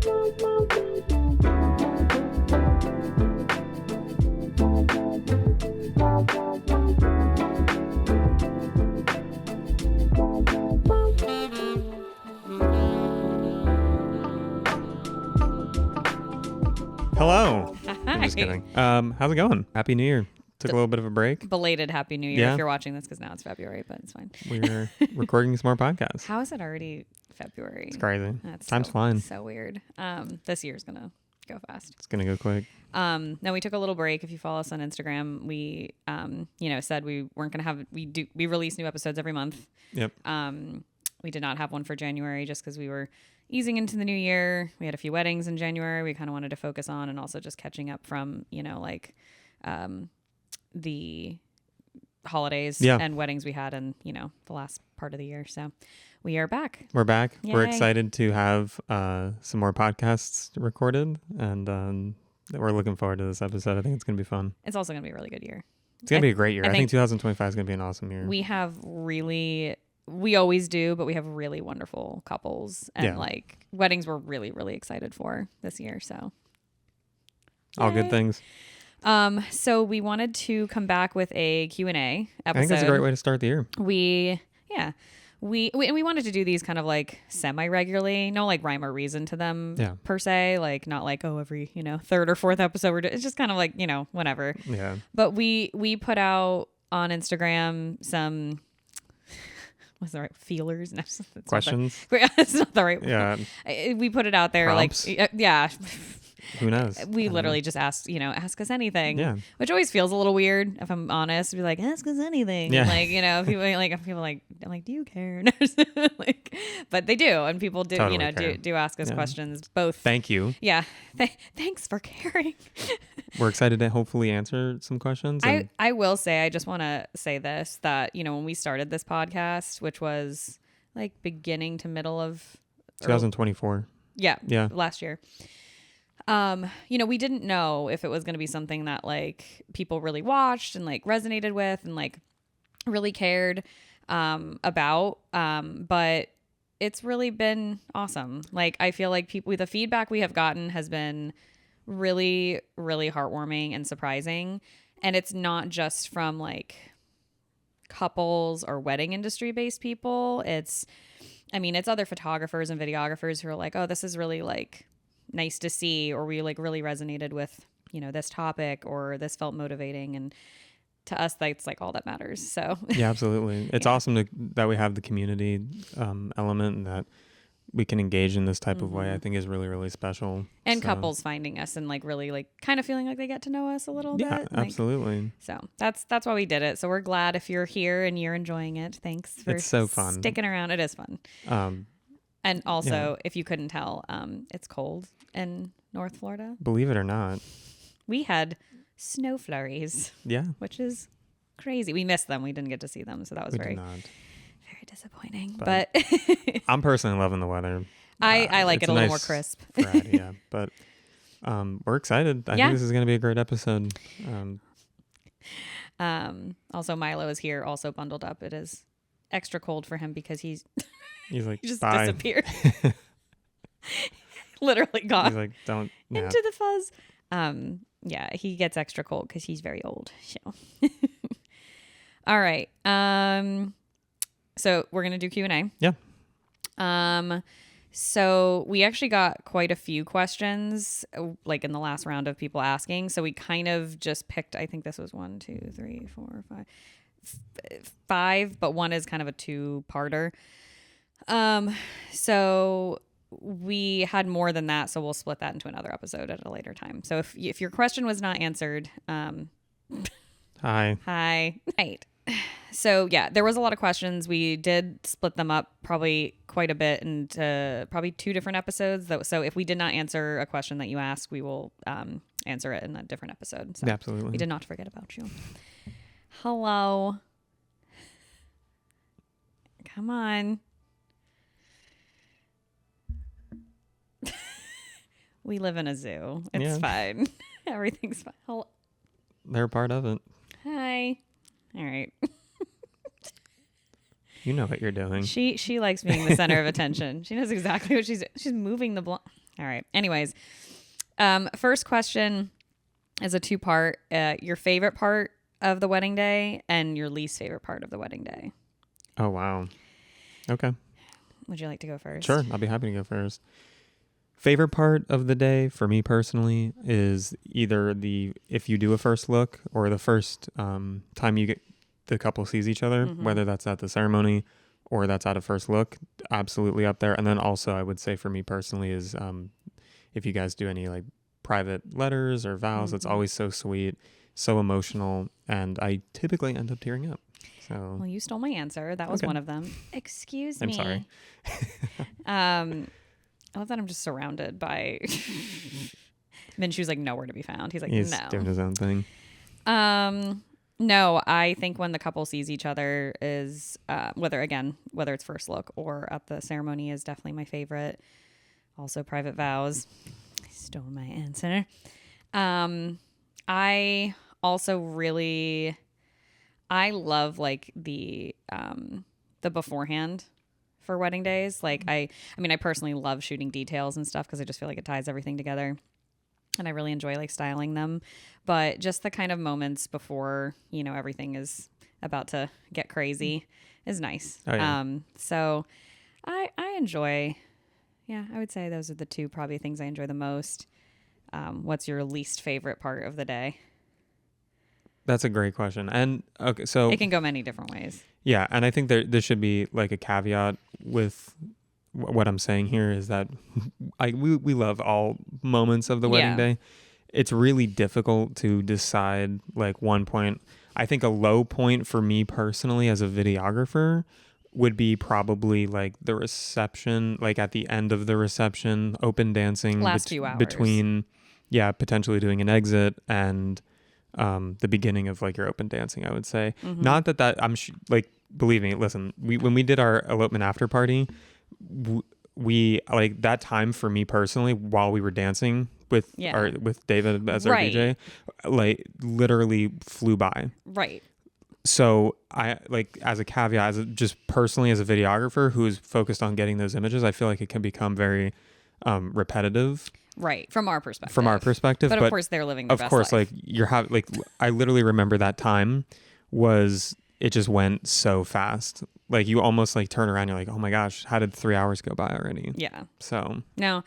Hello. Hi. I'm just kidding. How's it going? Happy New Year. Took a little bit of a break. Belated Happy New Year Yeah. if you're watching this, because now it's February, but it's fine. We're recording some more podcasts. How is it already February? It's crazy. That's Time's flying. So weird. This year's gonna go fast. It's gonna go quick. No, we took a little break. If you follow us on Instagram, we said we weren't gonna have we release new episodes every month. Yep. We did not have one for January just because we were easing into the new year. We had a few weddings in January we kind of wanted to focus on, and also just catching up from the holidays and weddings we had in the last part of the year. So we are back. We're back. Yay. We're excited to have some more podcasts recorded, and we're looking forward to this episode. I think it's gonna be fun. It's also gonna be a really good year. It's gonna be a great year. I think 2025 is gonna be an awesome year. We always do, but we have really wonderful couples, and weddings we're really, really excited for this year. So all good things. So we wanted to come back with a Q&A episode. I think that's a great way to start the year. We wanted to do these kind of like semi-regularly, no like rhyme or reason to them per se, like not like, every, third or fourth episode. It's just kind of like, whatever. Yeah. But we put out on Instagram some, what's the right, feelers? No, questions? It's not the right. Yeah. We put it out there. Prompts? Like, yeah. Who knows? We literally just asked, ask us anything. Yeah. Which always feels a little weird, if I'm honest. Be like, ask us anything. Yeah. Like, people like, I'm like, do you care? Like, but they do, and people do, Totally do ask us questions. Both. Thank you. Yeah. Thanks for caring. We're excited to hopefully answer some questions. I will say, I just want to say this, that, when we started this podcast, which was like beginning to middle of 2024. Yeah. Last year. We didn't know if it was going to be something that like people really watched and like resonated with and like really cared about. But it's really been awesome. Like, I feel like the feedback we have gotten has been really, really heartwarming and surprising. And it's not just from like couples or wedding industry based people. It's other photographers and videographers who are like, oh, this is really like nice to see, or we like really resonated with this topic, or this felt motivating, and to us that's like all that matters. So yeah, absolutely. It's awesome that we have the community element, and that we can engage in this type of way. I think is really, really special. And couples finding us and like really like kind of feeling like they get to know us a little bit. Yeah, absolutely. So that's why we did it. So we're glad if you're here and you're enjoying it. Thanks for it's so fun sticking around. It is fun. And also, if you couldn't tell, it's cold in North Florida. Believe it or not. We had snow flurries. Yeah. Which is crazy. We missed them. We didn't get to see them. So that was very disappointing. But I'm personally loving the weather. I like it a little more crisp. Variety, yeah. But we're excited. I think this is going to be a great episode. Also, Milo is here, also bundled up. It is extra cold for him because he's like, he just bye. disappeared. Literally gone. He's like, don't nap. Into the fuzz. Yeah, he gets extra cold because he's very old. So all right. So we're gonna do Q&A. Yeah. So we actually got quite a few questions like in the last round of people asking. So we kind of just picked, I think this was 1, 2, 3, 4, 5, but one is kind of a two-parter. So we had more than that, so we'll split that into another episode at a later time. So if your question was not answered, Hi. Right. So yeah, there was a lot of questions. We did split them up probably quite a bit into probably 2 different episodes. So if we did not answer a question that you asked, we will answer it in a different episode. So absolutely. We did not forget about you. Hello. Come on. We live in a zoo. It's fine. Everything's fine. Hello. They're part of it. Hi. All right. You know what you're doing. She likes being the center of attention. She knows exactly what she's moving the All right. Anyways, first question is a 2-part. Your favorite part of the wedding day and your least favorite part of the wedding day. Oh, wow. Okay. Would you like to go first? Sure. I'll be happy to go first. Favorite part of the day for me personally is either if you do a first look or the first time the couple sees each other, whether that's at the ceremony or that's at a first look, absolutely up there. And then also I would say for me personally is if you guys do any like private letters or vows, it's always so sweet, so emotional, and I typically end up tearing up. So Well, you stole my answer. That was Okay. one of them. Excuse me. I'm sorry. I love that I'm just surrounded by Minshu's like nowhere to be found. He's like, He's no. doing his own thing. No, I think when the couple sees each other is whether it's first look or at the ceremony is definitely my favorite. Also private vows. I stole my answer. I also really love like the beforehand for wedding days. Like I mean I personally love shooting details and stuff because I just feel like it ties everything together. And I really enjoy like styling them, but just the kind of moments before, everything is about to get crazy is nice. Oh, yeah. So I enjoy, I would say those are the two probably things I enjoy the most. What's your least favorite part of the day? That's a great question. And okay, so It can go many different ways. yeah, and I think there should be like a caveat with what I'm saying here is that we love all moments of the wedding Yeah. day. It's really difficult to decide like one point. I think a low point for me personally as a videographer would be probably like the reception, like at the end of the reception, open dancing Last few hours. between, potentially doing an exit and the beginning of like your open dancing, I would say. Not that I'm like, believe me, listen, when we did our elopement after party, we like that time for me personally while we were dancing with with David as our Right. DJ, like literally flew by. Right. So I like as a caveat, just personally as a videographer who is focused on getting those images, I feel like it can become very repetitive Right. From our perspective. But of course they're living their of best course, life. like I literally remember that time it just went so fast. Like you almost like turn around, you're like, oh my gosh, how did 3 hours go by already? Yeah. So No,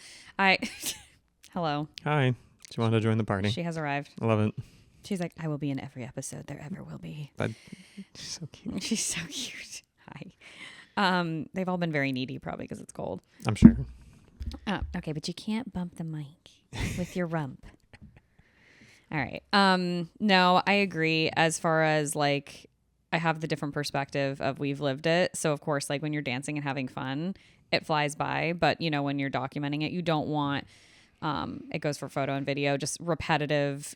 hello. hi, do you want to join the party? She has arrived. I love it. She's like, I will be in every episode there ever will be. She's so cute. She's so cute. Hi. They've all been very needy probably because it's cold. I'm sure. Okay, but you can't bump the mic with your rump. All right. No, I agree as far as like I have the different perspective of we've lived it. So of course, like when you're dancing and having fun, it flies by. But when you're documenting it, you don't want it goes for photo and video, just repetitive,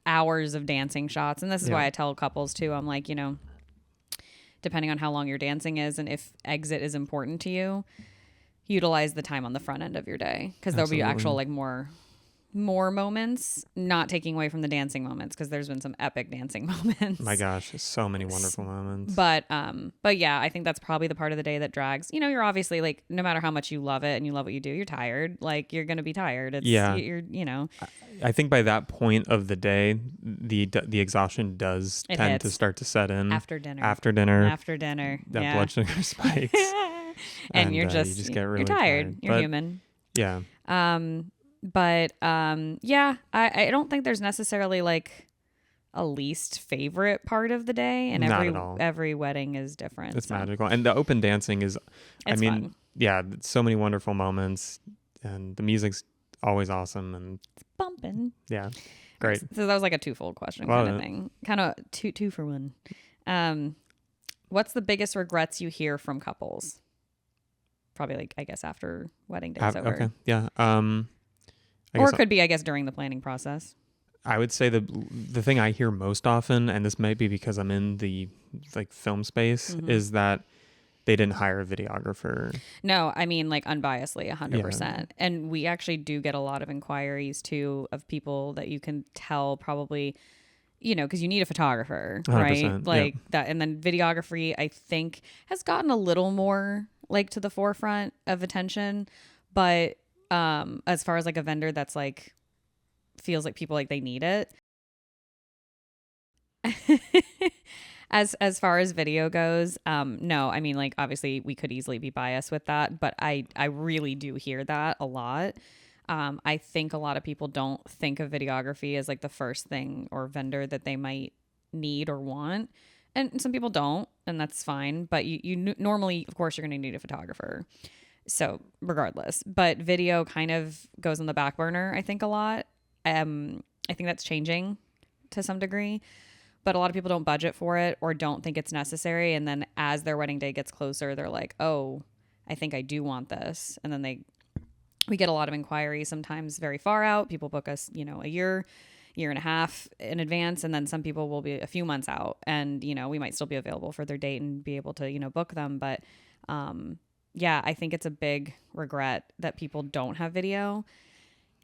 hours of dancing shots. And this is why I tell couples too, I'm like, depending on how long your dancing is and if exit is important to you, utilize the time on the front end of your day because there'll be actual like more moments, not taking away from the dancing moments because there's been some epic dancing moments. My gosh, so many wonderful moments. But yeah, I think that's probably the part of the day that drags. You're obviously like, no matter how much you love it and you love what you do, you're tired. Like you're gonna be tired. It's, you're I think by that point of the day, the exhaustion does tend to start to set in after dinner. That Yeah. blood sugar spikes, and you're you just get really you're tired. You're But, human. Yeah. But I don't think there's necessarily like a least favorite part of the day, and Not at all. every wedding is different. It's magical, and the open dancing is. It's fun. Yeah, so many wonderful moments, and the music's always awesome, and Bumping. yeah, great. So that was like a twofold question Love kind of it. thing. Kind of two for one. What's the biggest regrets you hear from couples? Probably like I guess after wedding day's over. Okay, yeah. I Or guess it could be, I guess, during the planning process. I would say the thing I hear most often, and this might be because I'm in the like film space, is that they didn't hire a videographer. No, I mean like unbiasedly, 100%. And we actually do get a lot of inquiries too of people that you can tell probably, because you need a photographer, right? 100%, Like that. And then videography, I think, has gotten a little more like to the forefront of attention, but as far as like a vendor that's like feels like people like they need it. As far as video goes, no, I mean, like, obviously we could easily be biased with that, but I really do hear that a lot. I think a lot of people don't think of videography as like the first thing or vendor that they might need or want. And some people don't, and that's fine. But you normally, of course, you're going to need a photographer. So regardless, but video kind of goes on the back burner, I think, a lot. I think that's changing to some degree, but a lot of people don't budget for it or don't think it's necessary. And then as their wedding day gets closer, they're like, oh, I think I do want this. And then we get a lot of inquiries, sometimes very far out. People book us, a year and a half in advance. And then some people will be a few months out, and, we might still be available for their date and be able to, book them. But, yeah, I think it's a big regret that people don't have video.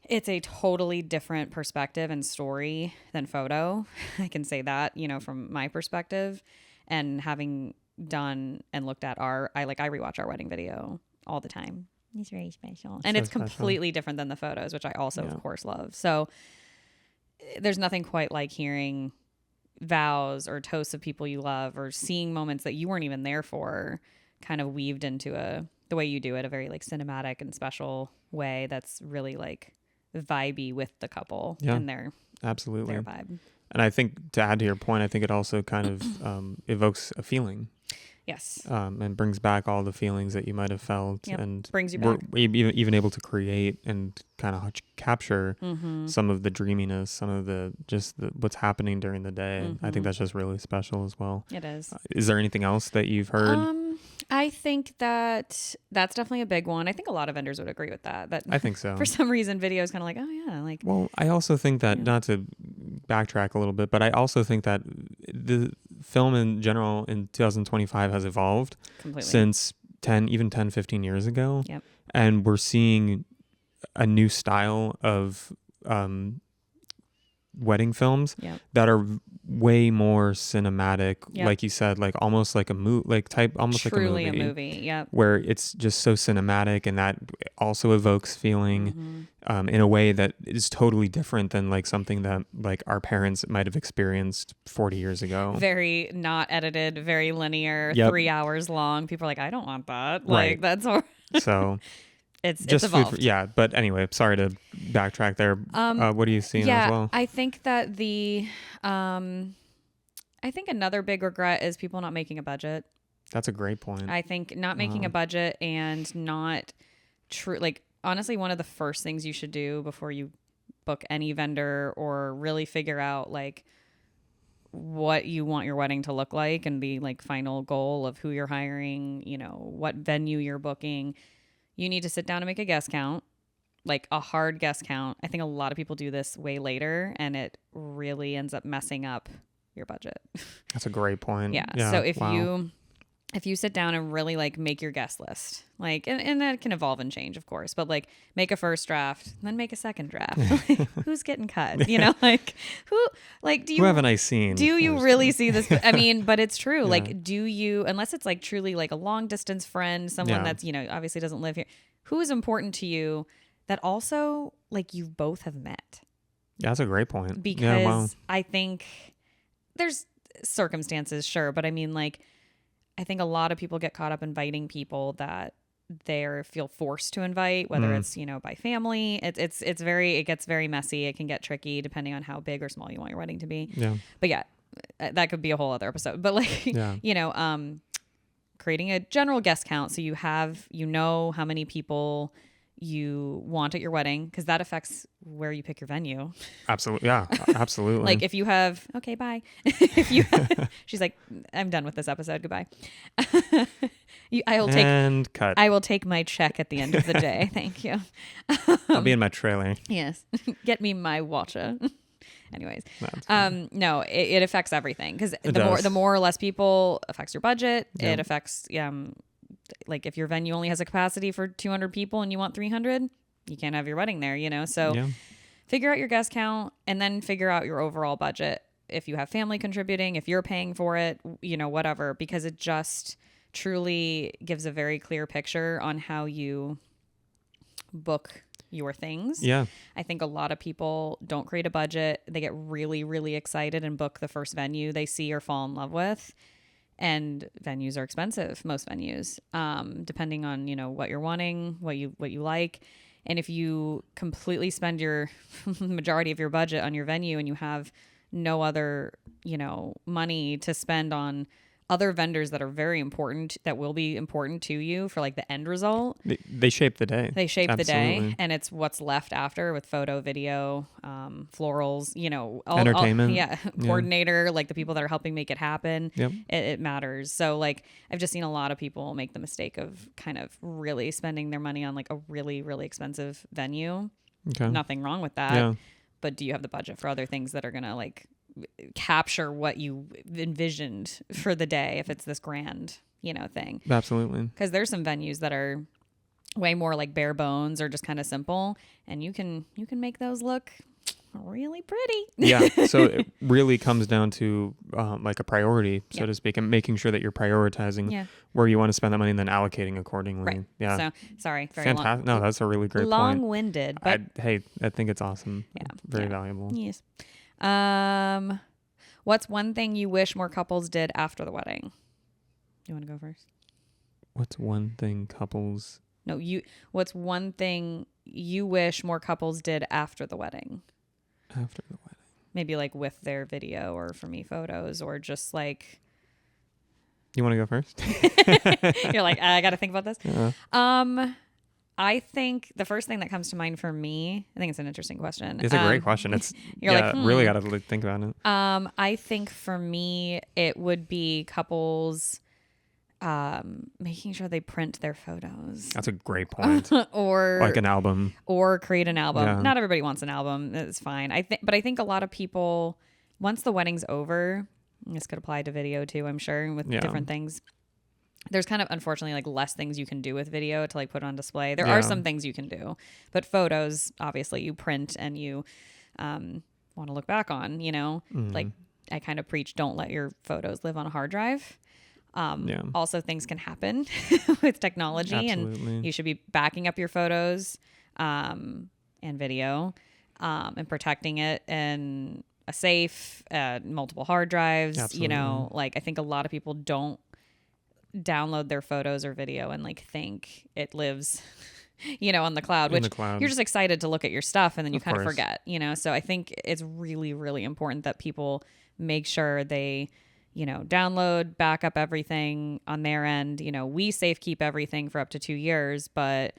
It's a totally different perspective and story than photo. I can say that, from my perspective, and having done and looked at I rewatch our wedding video all the time. It's very special. And it's completely different than the photos, which I also, of course, love. So there's nothing quite like hearing vows or toasts of people you love, or seeing moments that you weren't even there for, kind of weaved into the way you do it, a very like cinematic and special way that's really like vibey with the couple and their vibe. And I think, to add to your point, I think it also kind of evokes a feeling. Yes. And brings back all the feelings that you might have felt, and brings you back. We're even able to create and kind of capture some of the dreaminess, some of the what's happening during the day. I think that's just really special as well. It is. Is there anything else that you've heard? I think that's definitely a big one. I think a lot of vendors would agree with that. That I think so. For some reason, video is kind of like, oh yeah, like. Well, I also think that, not to backtrack a little bit, but I also think that the film in general in 2025 has evolved completely since 15 years ago. Yep. And we're seeing a new style of wedding films that are way more cinematic, like you said, like almost like a movie, truly like a movie, where it's just so cinematic, and that also evokes feeling in a way that is totally different than like something that like our parents might have experienced 40 years ago. Very not edited, very linear, 3 hours long. People are like, I don't want that. Like that's so It's just evolved. But anyway, sorry to backtrack there. What are you seeing as well? I think that I think another big regret is people not making a budget. That's a great point. I think not making a budget and not like, honestly, one of the first things you should do before you book any vendor or really figure out like what you want your wedding to look like and the like final goal of who you're hiring, what venue you're booking. You need to sit down and make a guest count, like a hard guest count. I think a lot of people do this way later, and it really ends up messing up your budget. That's a great point. Yeah. So if you sit down and really like make your guest list, like, and that can evolve and change, of course, but like make a first draft, then make a second draft. Who's getting cut? Like who haven't I seen? Do you really see this? I mean, but it's true. Like, do you, unless it's like truly like a long distance friend, someone that's, obviously doesn't live here, who is important to you that also like you both have met? Yeah, that's a great point. Because I think there's circumstances, sure, but I mean, like, I think a lot of people get caught up inviting people that they feel forced to invite, whether it's, by family. It gets very messy. It can get tricky depending on how big or small you want your wedding to be. Yeah. But yeah, that could be a whole other episode. But like, creating a general guest count so you have, how many people you want at your wedding, because that affects where you pick your venue. Absolutely. Yeah, absolutely. Like if you have, okay, bye. If you, she's like, I'm done with this episode. Goodbye. I will take my check at the end of the day. Thank you. I'll be in my trailer. Yes. Get me my watcha. Anyways, no, it affects everything, because the more or less people affects your budget. Yep. It affects, like if your venue only has a capacity for 200 people and you want 300, you can't have your wedding there, So figure out your guest count and then figure out your overall budget. If you have family contributing, if you're paying for it, whatever, because it just truly gives a very clear picture on how you book your things. Yeah. I think a lot of people don't create a budget. They get really, really excited and book the first venue they see or fall in love with. And venues are expensive, most venues, depending on, what you're wanting, what you like. And if you completely spend your majority of your budget on your venue and you have no other, money to spend on other vendors that are very important, that will be important to you for like the end result. They shape the day. They shape Absolutely. the day, and it's what's left after with photo, video, florals, Entertainment. coordinator, like the people that are helping make it happen. Yep. It matters. So like I've just seen a lot of people make the mistake of kind of really spending their money on like a really, really expensive venue. Okay. Nothing wrong with that. Yeah. But do you have the budget for other things that are going to like capture what you envisioned for the day if it's this grand, thing? Absolutely. Because there's some venues that are way more like bare bones or just kind of simple, and you can make those look really pretty. Yeah. So it really comes down to like a priority, so Yep. to speak, and making sure that you're prioritizing Yeah. where you want to spend that money and then allocating accordingly. Right. Yeah. So sorry, very Fantastic. No, that's a really great point. long-winded, but I think it's awesome. Yeah. Very Yeah. valuable. yes. What's one thing you wish more couples did after the wedding? You want to go first? What's one thing couples? No, what's one thing you wish more couples did after the wedding? After the wedding. Maybe like with their video, or for me photos, or just like You want to go first? you're like, I got to think about this. Yeah. I think the first thing that comes to mind for me, I think it's an interesting question. It's a great question. It's You're like, really got to think about it. I think for me, it would be couples making sure they print their photos That's a great point. or Like an album. or create an album. Yeah. Not everybody wants an album. It's fine. But I think a lot of people, once the wedding's over, this could apply to video too, I'm sure, with Yeah. different things. There's kind of, unfortunately, like less things you can do with video to like put on display. There Yeah. are some things you can do, but photos, obviously you print and you want to look back on, like I kind of preach, don't let your photos live on a hard drive. Yeah. Also, things can happen with technology, Absolutely. and you should be backing up your photos and video and protecting it in a safe, multiple hard drives. Absolutely. Like I think a lot of people don't download their photos or video and like think it lives on the cloud, In which the cloud. you're just excited to look at your stuff and then you Of kind of course. forget, so I think it's really, really important that people make sure they download, back up everything on their end. We safe keep everything for up to 2 years, and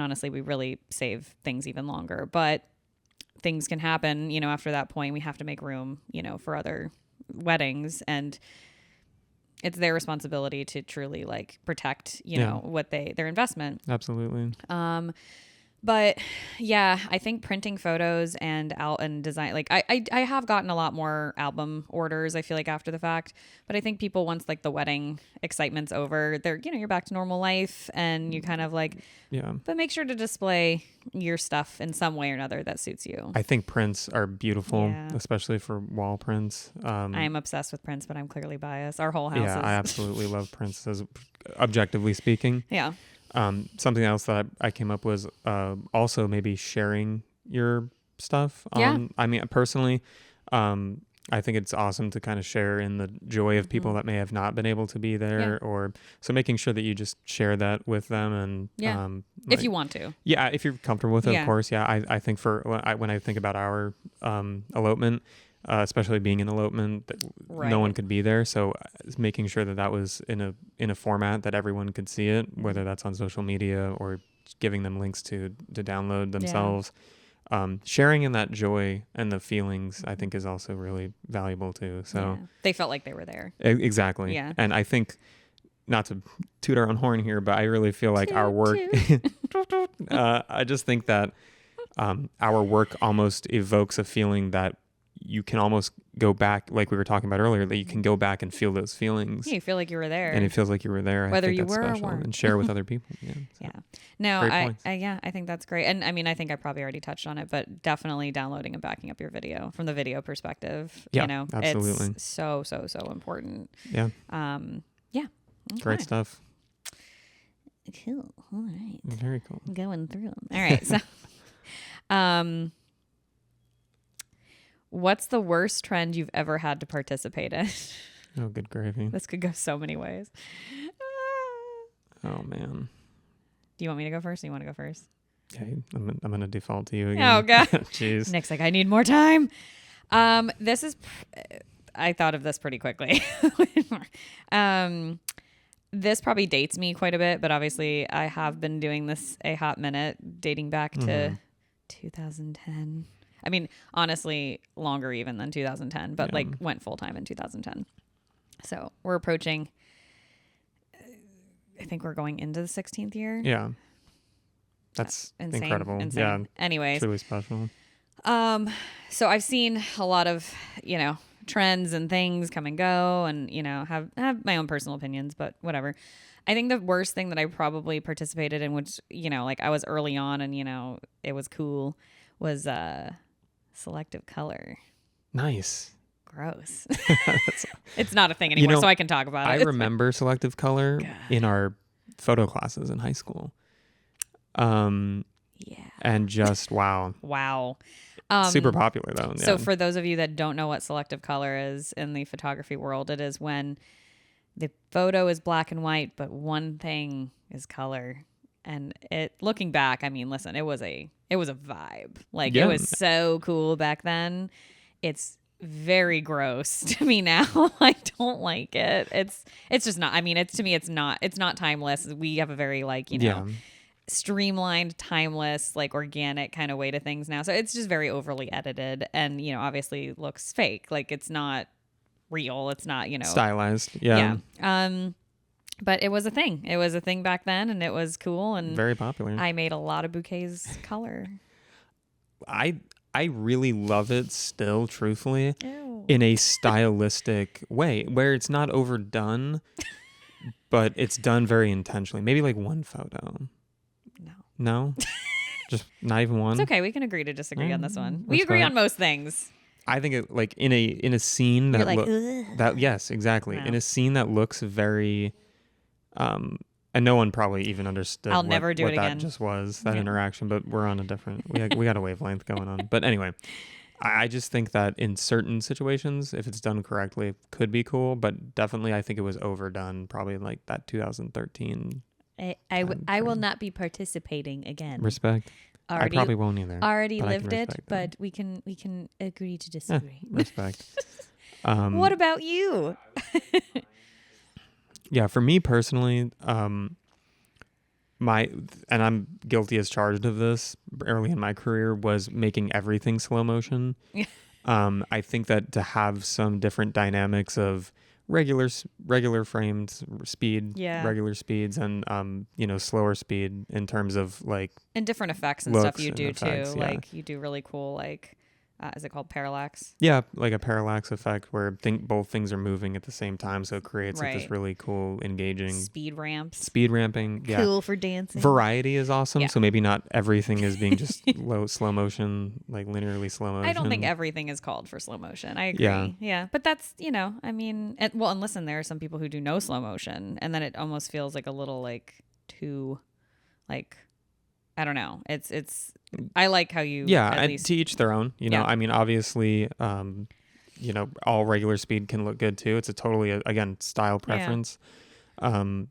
honestly, we really save things even longer, but things can happen, after that point. We have to make room, for other weddings, and it's their responsibility to truly like protect, what their investment. Absolutely. But yeah, I think printing photos and design, like I have gotten a lot more album orders, I feel like, after the fact, but I think people, once like the wedding excitement's over, they're, you're back to normal life, and you kind of like, Yeah. but make sure to display your stuff in some way or another that suits you. I think prints are beautiful, Yeah. especially for wall prints. I am obsessed with prints, but I'm clearly biased. Our whole house Yeah, is. I absolutely love prints, as objectively speaking. Yeah. Something else that I came up was also maybe sharing your stuff. Yeah. I mean, personally, I think it's awesome to kind of share in the joy of people that may have not been able to be there, or so making sure that you just share that with them, and If you want to. yeah, if you're comfortable with it, Yeah. of course. Yeah, I think when I think about our elopement, especially being an elopement that Right. no one could be there, so making sure that was in a format that everyone could see it, whether that's on social media or giving them links to download themselves. Sharing in that joy and the feelings, I think, is also really valuable too. So Yeah. They felt like they were there. Exactly. Yeah. And I think, not to toot our own horn here, but I really feel like our work, I just think that our work almost evokes a feeling that you can almost go back, like we were talking about earlier, that you can go back and feel those feelings. Yeah, you feel like you were there. And it feels like you were there. Whether I think you that's were or special, weren't. and share with other people. Yeah. So. Yeah. No, Great I points. I think that's great. And I mean, I think I probably already touched on it, but definitely downloading and backing up your video from the video perspective. Yeah, absolutely. It's so important. Yeah. Yeah. Great Okay. stuff. Cool. All right. Very cool. Going through them. All right. So What's the worst trend you've ever had to participate in? Oh, good gravy. This could go so many ways. Oh man. Do you want me to go first? Or you want to go first? Okay, I'm gonna default to you again. Oh god. Jeez. Nick's like, I need more time. This is. I thought of this pretty quickly. This probably dates me quite a bit, but obviously I have been doing this a hot minute, dating back to 2010. I mean, honestly, longer even than 2010, but like went full time in 2010. So we're approaching. I think we're going into the 16th year. Yeah. That's insane, incredible. insane. Yeah. Anyways, Truly special. so I've seen a lot of, trends and things come and go, and, have my own personal opinions, but whatever. I think the worst thing that I probably participated in, which, like I was early on and, it was cool, was selective color. Nice. Gross. It's not a thing anymore, so I can talk about it. I remember selective color in our photo classes in high school. Yeah. And just wow. Wow. Super popular though. Yeah. So for those of you that don't know what selective color is in the photography world, it is when the photo is black and white, but one thing is color. And looking back, I mean, listen, it was a vibe. Like it was so cool back then. It's very gross to me now. I don't like it. It's just not. I mean, to me, it's not timeless. We have a very streamlined, timeless, like organic kind of way to things now. So it's just very overly edited and, obviously looks fake. Like it's not real. It's not, stylized. Yeah. But it was a thing. It was a thing back then and it was cool and very popular. I made a lot of bouquets color. I really love it still, truthfully. Ew. In a stylistic way where it's not overdone, but it's done very intentionally. Maybe like one photo. No? Just not even one? It's okay. We can agree to disagree on this one. We agree on most things. I think it, like in a scene that like, yes, exactly. No. In a scene that looks very and no one probably even understood I'll never do it that again. just was, that interaction, but we're on a different we got a wavelength going on. But anyway, I just think that in certain situations, if it's done correctly, it could be cool, but definitely I think it was overdone probably in like that 2013. I will not be participating again. Respect. I probably won't either. Already lived it, but we can agree to disagree. Respect. What about you? Yeah, for me personally, and I'm guilty as charged of this early in my career, was making everything slow motion. I think that to have some different dynamics of regular framed speed, regular speeds, and slower speed in terms of like and different effects and stuff you do effects, too. Like you do really cool is it called parallax? Yeah, like a parallax effect where both things are moving at the same time, so it creates like this really cool, engaging speed ramps. Speed ramping, yeah. Cool for dancing. Variety is awesome, so maybe not everything is being just slow motion, like linearly slow motion. I don't think everything is called for slow motion. I agree. Yeah, but that's I mean, and listen, there are some people who do no slow motion, and then it almost feels like a little like too, like. I don't know. It's. I like how you. Yeah, at least, to each their own. I mean, obviously, all regular speed can look good too. It's a totally again style preference. Yeah.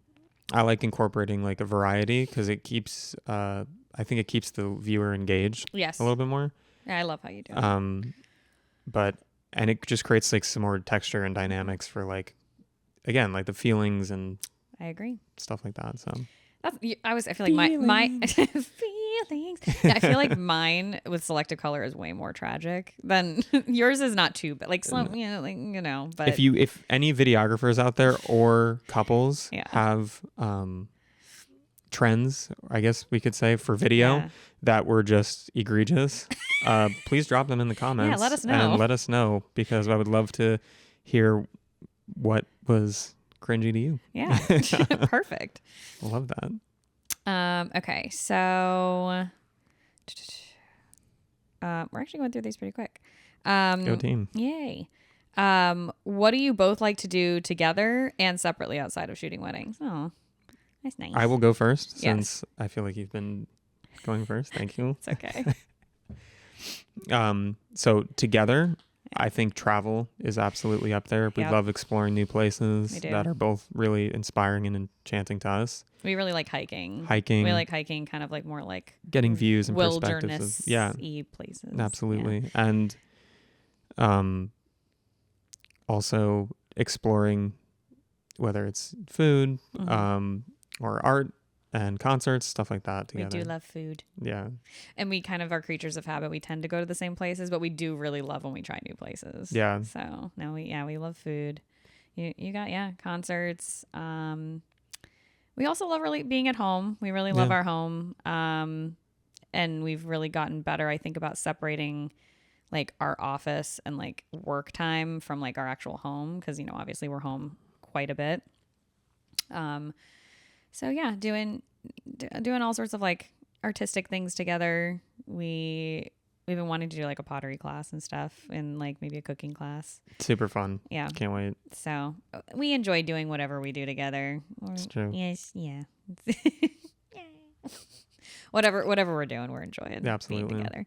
I like incorporating like a variety because it keeps. I think it keeps the viewer engaged. Yes. A little bit more. Yeah, I love how you do it. But it just creates like some more texture and dynamics for like, again, like the feelings and. I agree. Stuff like that. So. I feel like my feelings. Yeah, I feel like mine with selective color is way more tragic than yours is not too, but like some, but if any videographers out there or couples have trends, I guess we could say, for video that were just egregious, please drop them in the comments. Yeah, let us know. And let us know, because I would love to hear what was cringy to you. Yeah. Perfect. Love that. Okay, so we're actually going through these pretty quick. Go team. Yay. What do you both like to do together and separately outside of shooting weddings? Oh, that's nice. I will go first since I feel like you've been going first. Thank you. It's okay. So together, I think travel is absolutely up there. We Yep. love exploring new places We do. that are both really inspiring and enchanting to us. We really like hiking. Hiking, We like hiking, kind of like more like getting views and perspectives of wilderness-y places. absolutely. And also exploring whether it's food, or art and concerts, stuff like that We together. do love food. Yeah. And we kind of are creatures of habit. We tend to go to the same places, but we do really love when we try new places. Yeah. So no, we love food. You got concerts. We also love really being at home. We really love Yeah. our home. And we've really gotten better, I think, about separating like our office and like work time from like our actual home, because obviously we're home quite a bit. So yeah, doing all sorts of like artistic things together. We've been wanting to do like a pottery class and stuff, and like maybe a cooking class. Super fun. Yeah. Can't wait. So we enjoy doing whatever we do together. It's true. Yes. Yeah. Whatever we're doing, we're enjoying Absolutely. being together.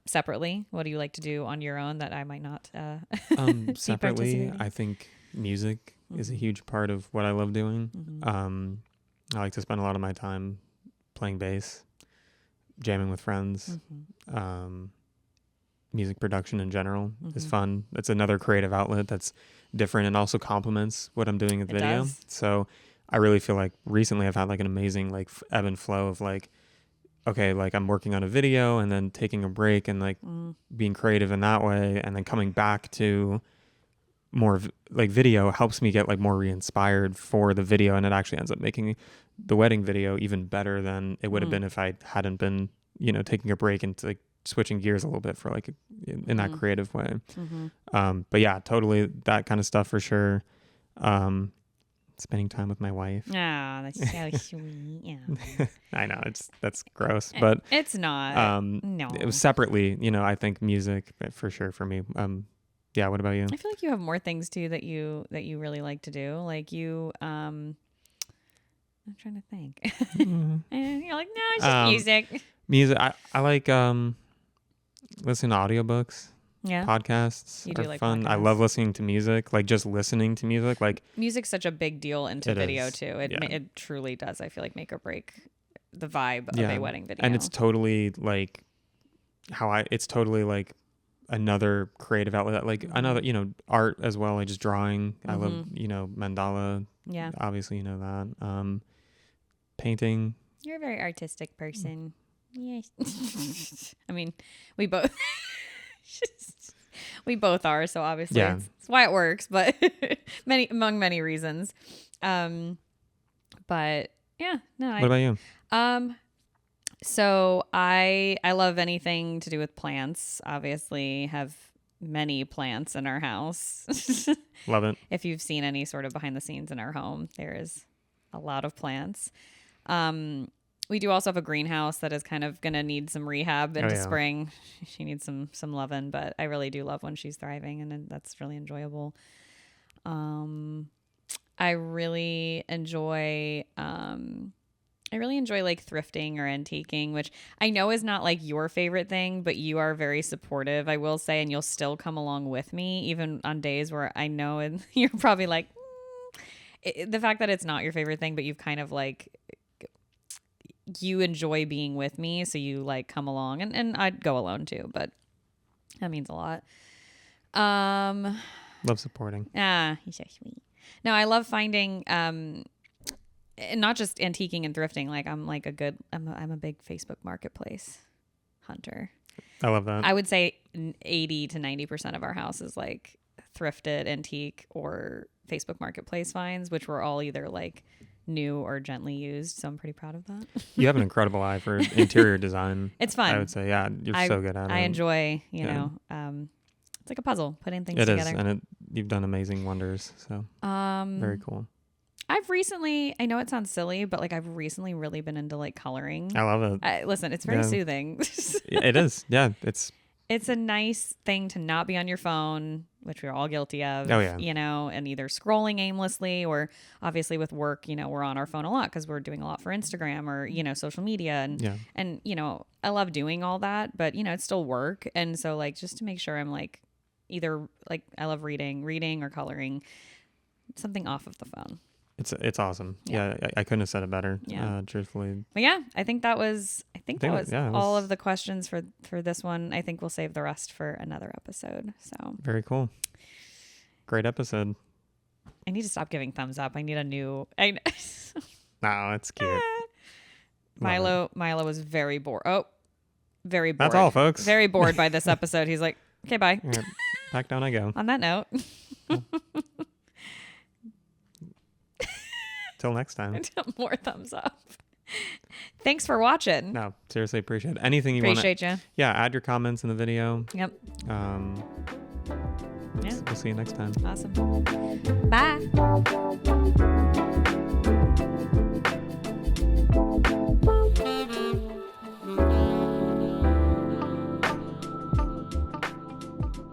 Separately, what do you like to do on your own that I might not be Separately, participating? I think music is a huge part of what I love doing. Mm-hmm. I like to spend a lot of my time playing bass, jamming with friends. Mm-hmm. Music production in general is fun. It's another creative outlet that's different and also complements what I'm doing with It video. does. So I really feel like recently I've had like an amazing like ebb and flow of like, okay, like I'm working on a video and then taking a break and like being creative in that way, and then coming back to more like video helps me get like more re-inspired for the video, and it actually ends up making the wedding video even better than it would have been if I hadn't been taking a break and like switching gears a little bit for like in that creative way. But yeah, totally that kind of stuff for sure. Spending time with my wife. Oh, that's so sweet. Yeah. I know that's gross, but It's not. No. it was separately, I think music for sure for me. Yeah, what about you? I feel like you have more things too that you really like to do. Like you, I'm trying to think. And you're like, no, it's just music. Music. I like listening to audiobooks. Yeah. Podcasts You do are like fun. I podcasts. love listening to music, like just listening to music. Like Music's such a big deal into It video is, too. It yeah. it truly does. I feel like make or break the vibe of Yeah. a wedding video. and it's totally like it's totally like another creative outlet, like another, art as well, like just drawing. I love, mandala. Yeah. Obviously, that. Painting. You're a very artistic person. Yes. I mean, we both are, so obviously Yeah. it's why it works, but among many reasons. But yeah, no. What about you? So I love anything to do with plants. Obviously, have many plants in our house. Love it. If you've seen any sort of behind the scenes in our home, there is a lot of plants. We do also have a greenhouse that is kind of going to need some rehab into spring. She needs some loving, but I really do love when she's thriving, and that's really enjoyable. I really enjoy like thrifting or antiquing, which I know is not like your favorite thing, but you are very supportive, I will say, and you'll still come along with me even on days where I know and you're probably like the fact that it's not your favorite thing, but you've kind of like you enjoy being with me, so you like come along, and I'd go alone too, but that means a lot. Love supporting. He's so sweet. No, I love finding and not just antiquing and thrifting. Like I'm a big Facebook Marketplace hunter. I love that. I would say 80 to 90% of our house is like thrifted, antique, or Facebook Marketplace finds, which were all either like new or gently used. So I'm pretty proud of that. You have an incredible eye for interior design. It's fun. I would say, yeah, you're so good at it. I enjoy, it's like a puzzle, putting things It together. is, and you've done amazing wonders. So very cool. I've recently, I know it sounds silly, but like I've recently really been into like coloring. I love it. Listen, it's very soothing. It is. Yeah, it's it's a nice thing to not be on your phone, which we're all guilty of. Oh, yeah. You know, and either scrolling aimlessly or obviously with work, you know, we're on our phone a lot because we're doing a lot for Instagram or, you know, social media. And, Yeah. and, you know, I love doing all that, but, you know, it's still work. And so, like, just to make sure I'm like either like I love reading or coloring, something off of the phone. It's awesome. Yeah. Yeah, I couldn't have said it better. Yeah. Truthfully. But yeah, I think that was Yeah, it all was- of the questions for this one. I think we'll save the rest for another episode. So Very cool. Great episode. I need to stop giving thumbs up. I need a new. No, it's cute. Love Milo was very bored. Oh, very bored. That's all, folks. Very bored by this episode. He's like, okay, bye. it. Yeah, back down I go. On that note, Till next time. more thumbs up. Thanks for watching. No, seriously appreciate it. Anything you want to. Appreciate you. Yeah, add your comments in the video. Yep. Yeah. We'll see you next time. Awesome. Bye. Bye.